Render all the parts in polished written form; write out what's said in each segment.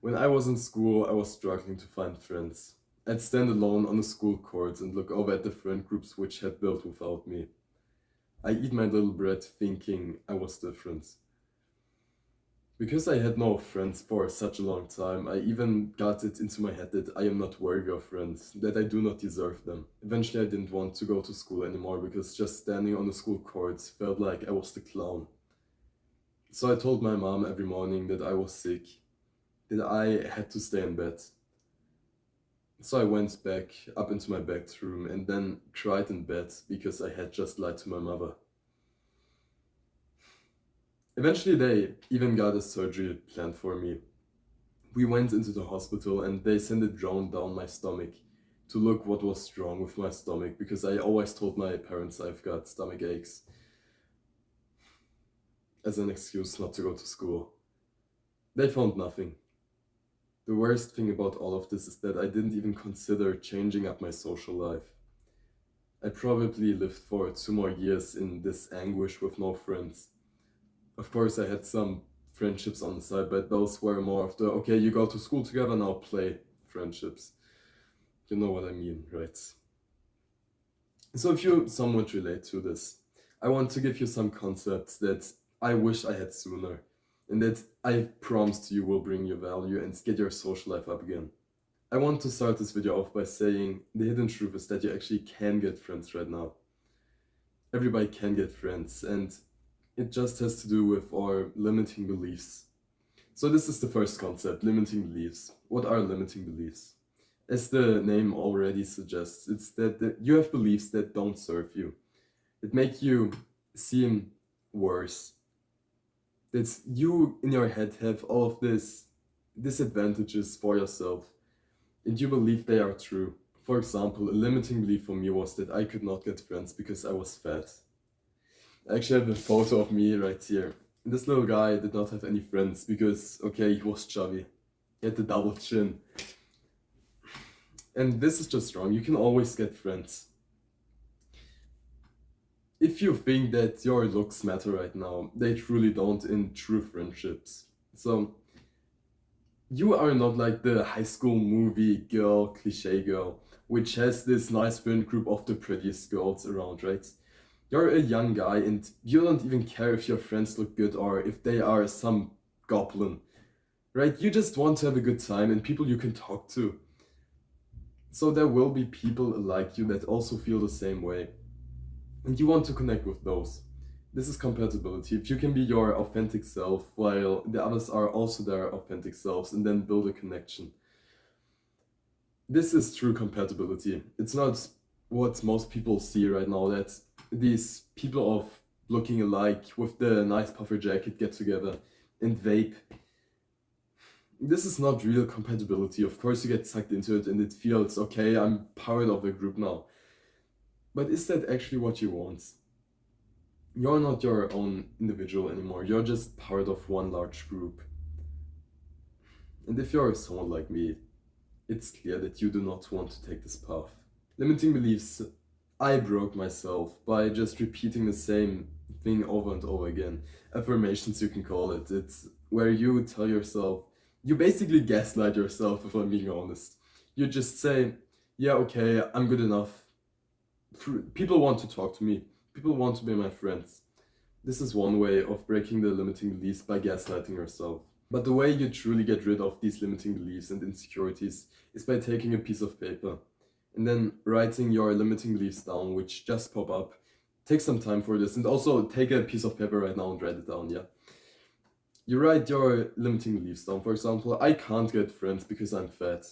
When I was in school, I was struggling to find friends. I'd stand alone on the school court and look over at the friend groups which had built without me. I eat my little bread thinking I was different. Because I had no friends for such a long time, I even got it into my head that I am not worthy of friends, that I do not deserve them. Eventually, I didn't want to go to school anymore because just standing on the school courts felt like I was the clown. So I told my mom every morning that I was sick, that I had to stay in bed. So I went back up into my bedroom and then cried in bed because I had just lied to my mother. Eventually, they even got a surgery planned for me. We went into the hospital and they sent a drone down my stomach to look what was wrong with my stomach because I always told my parents I've got stomach aches as an excuse not to go to school. They found nothing. The worst thing about all of this is that I didn't even consider changing up my social life. I probably lived for 2 more years in this anguish with no friends. Of course, I had some friendships on the side, but those were more of the okay, you go to school together, now play friendships. You know what I mean, right? So, if you somewhat relate to this, I want to give you some concepts that I wish I had sooner, and that I promised you will bring you value and get your social life up again. I want to start this video off by saying the hidden truth is that you actually can get friends right now. Everybody can get friends, and it just has to do with our limiting beliefs. So this is the first concept, limiting beliefs. What are limiting beliefs? As the name already suggests, it's that you have beliefs that don't serve you, that make you seem worse. That you in your head have all of these disadvantages for yourself, and you believe they are true. For example, a limiting belief for me was that I could not get friends because I was fat. I actually have a photo of me right here. This little guy did not have any friends because, okay, he was chubby. He had the double chin. And this is just wrong. You can always get friends. If you think that your looks matter right now, they truly don't in true friendships. So, you are not like the high school movie girl, cliche girl, which has this nice friend group of the prettiest girls around, right? You're a young guy and you don't even care if your friends look good or if they are some goblin, right? You just want to have a good time and people you can talk to. So there will be people like you that also feel the same way. And you want to connect with those. This is compatibility. If you can be your authentic self while the others are also their authentic selves and then build a connection. This is true compatibility. It's not what most people see right now, that these people of looking alike with the nice puffer jacket get together and vape. This is not real compatibility. Of course, you get sucked into it and it feels okay, I'm part of the group now. But is that actually what you want? You're not your own individual anymore. You're just part of one large group. And if you're someone like me, it's clear that you do not want to take this path. Limiting beliefs, I broke myself by just repeating the same thing over and over again. Affirmations, you can call it. It's where you tell yourself, you basically gaslight yourself, if I'm being honest. You just say, yeah, okay, I'm good enough. People want to talk to me. People want to be my friends. This is one way of breaking the limiting beliefs by gaslighting yourself. But the way you truly get rid of these limiting beliefs and insecurities is by taking a piece of paper and then writing your limiting beliefs down, which just pop up. Take some time for this and also take a piece of paper right now and write it down, yeah? You write your limiting beliefs down. For example, I can't get friends because I'm fat.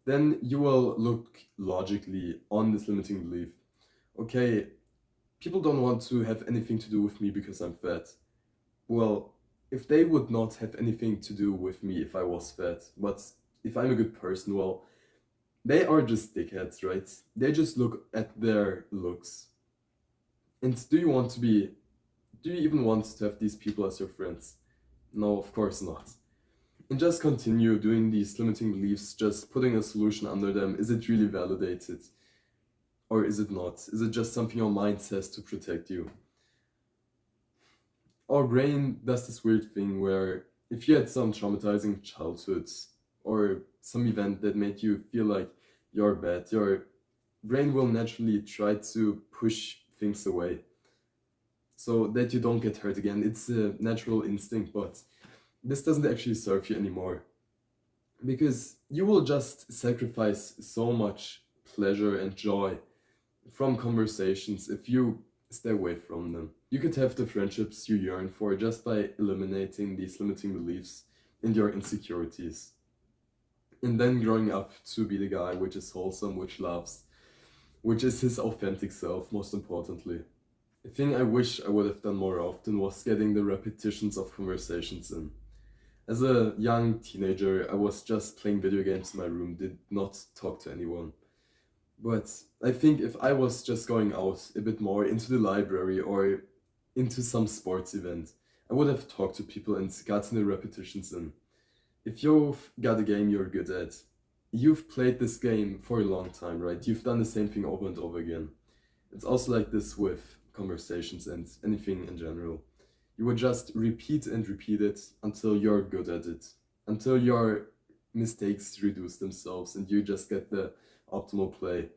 Then you will look logically on this limiting belief. Okay, people don't want to have anything to do with me because I'm fat. Well, if they would not have anything to do with me if I was fat, but if I'm a good person, well, they are just dickheads, right? They just look at their looks. And do you even want to have these people as your friends? No, of course not. And just continue doing these limiting beliefs, just putting a solution under them. Is it really validated? Or is it not? Is it just something your mind says to protect you? Our brain does this weird thing where If you had some traumatizing childhoods or some event that made you feel like you're bad, your brain will naturally try to push things away so that you don't get hurt again. It's a natural instinct, but this doesn't actually serve you anymore because you will just sacrifice so much pleasure and joy from conversations if you stay away from them. You could have the friendships you yearn for just by eliminating these limiting beliefs and your insecurities. And then growing up to be the guy which is wholesome, which loves, which is his authentic self, most importantly. The thing I wish I would have done more often was getting the repetitions of conversations in. As a young teenager, I was just playing video games in my room, did not talk to anyone. But I think if I was just going out a bit more into the library or into some sports event, I would have talked to people and gotten the repetitions in. If you've got a game you're good at, you've played this game for a long time, right? You've done the same thing over and over again. It's also like this with conversations and anything in general. You would just repeat and repeat it until you're good at it, until your mistakes reduce themselves and you just get the optimal play,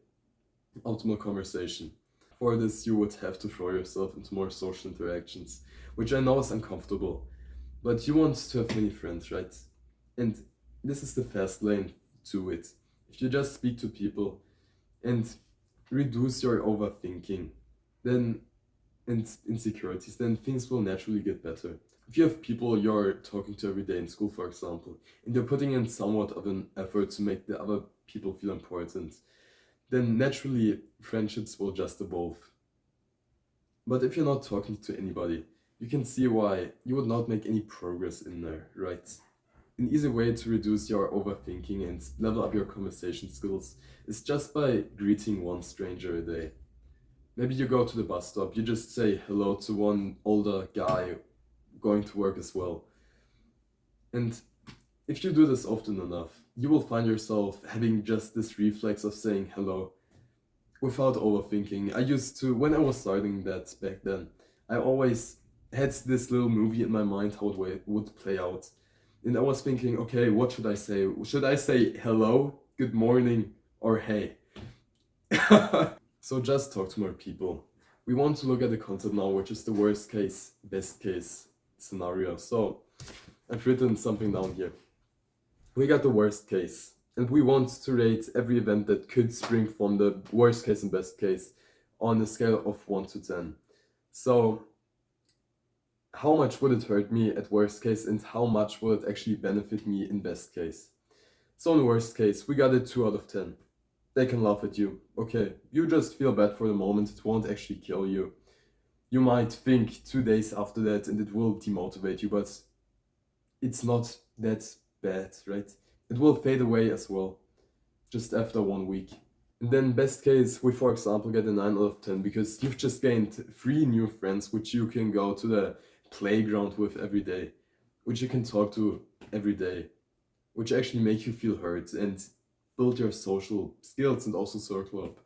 optimal conversation. For this, you would have to throw yourself into more social interactions, which I know is uncomfortable, but you want to have many friends, right? And this is the fast lane to it. If you just speak to people and reduce your overthinking, then and insecurities, then things will naturally get better. If you have people you're talking to every day in school, for example, and you're putting in somewhat of an effort to make the other people feel important, then naturally friendships will just evolve. But if you're not talking to anybody, you can see why you would not make any progress in there, right? An easy way to reduce your overthinking and level up your conversation skills is just by greeting one stranger a day. Maybe you go to the bus stop, you just say hello to one older guy going to work as well. And if you do this often enough, you will find yourself having just this reflex of saying hello without overthinking. I used to, when I was starting that back then, I always had this little movie in my mind how it would play out. And I was thinking, okay, what should I say? Should I say hello, good morning, or hey? So just talk to more people. We want to look at the concept now, which is the worst case, best case scenario. So I've written something down here. We got the worst case, and we want to rate every event that could spring from the worst case and best case on a scale of 1 to 10. So how much would it hurt me at worst case, and how much will it actually benefit me in best case? So in worst case, we got a 2 out of 10. They can laugh at you. Okay, you just feel bad for the moment, it won't actually kill you. You might think 2 days after that and it will demotivate you, but it's not that bad, right? It will fade away as well, just after 1 week. And then best case, we for example get a 9 out of 10 because you've just gained 3 new friends which you can go to the playground with every day, which you can talk to every day, which actually make you feel heard and build your social skills and also circle up.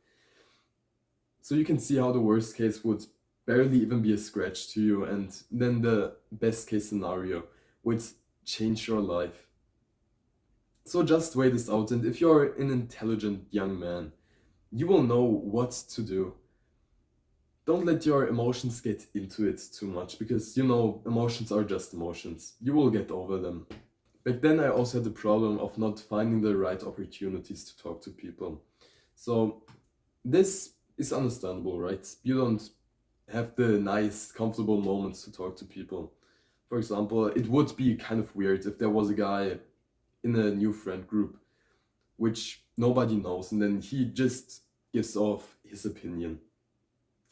So you can see how the worst case would barely even be a scratch to you, and then the best case scenario would change your life. So just weigh this out, and if you're an intelligent young man, you will know what to do. Don't let your emotions get into it too much, because you know emotions are just emotions. You will get over them. Back then I also had the problem of not finding the right opportunities to talk to people. So this is understandable, right? You don't have the nice, comfortable moments to talk to people. For example, it would be kind of weird if there was a guy in a new friend group which nobody knows and then he just gives off his opinion.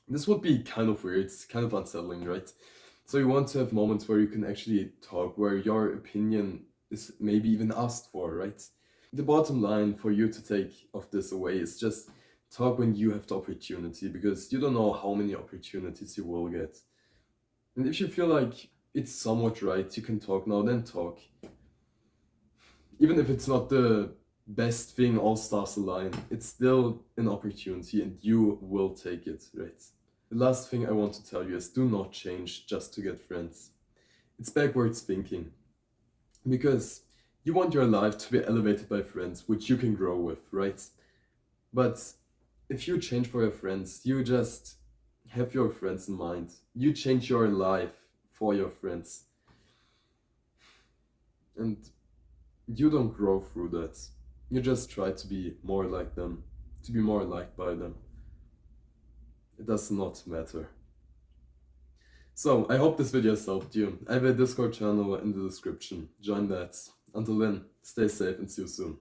This would be kind of weird, it's kind of unsettling, right? So you want to have moments where you can actually talk, where your opinion is maybe even asked for, right? The bottom line for you to take of this away is just talk when you have the opportunity, because you don't know how many opportunities you will get. And if you feel like it's somewhat right, you can talk now, then talk. Even if it's not the best thing, all stars align, it's still an opportunity and you will take it, right? The last thing I want to tell you is do not change just to get friends. It's backwards thinking. because you want your life to be elevated by friends which you can grow with, right? But if you change for your friends, you just have your friends in mind. You change your life for your friends, and you don't grow through that. You just try to be more like them, to be more liked by them. It does not matter. So, I hope this video has helped you. I have a Discord channel in the description. Join that. Until then, stay safe and see you soon.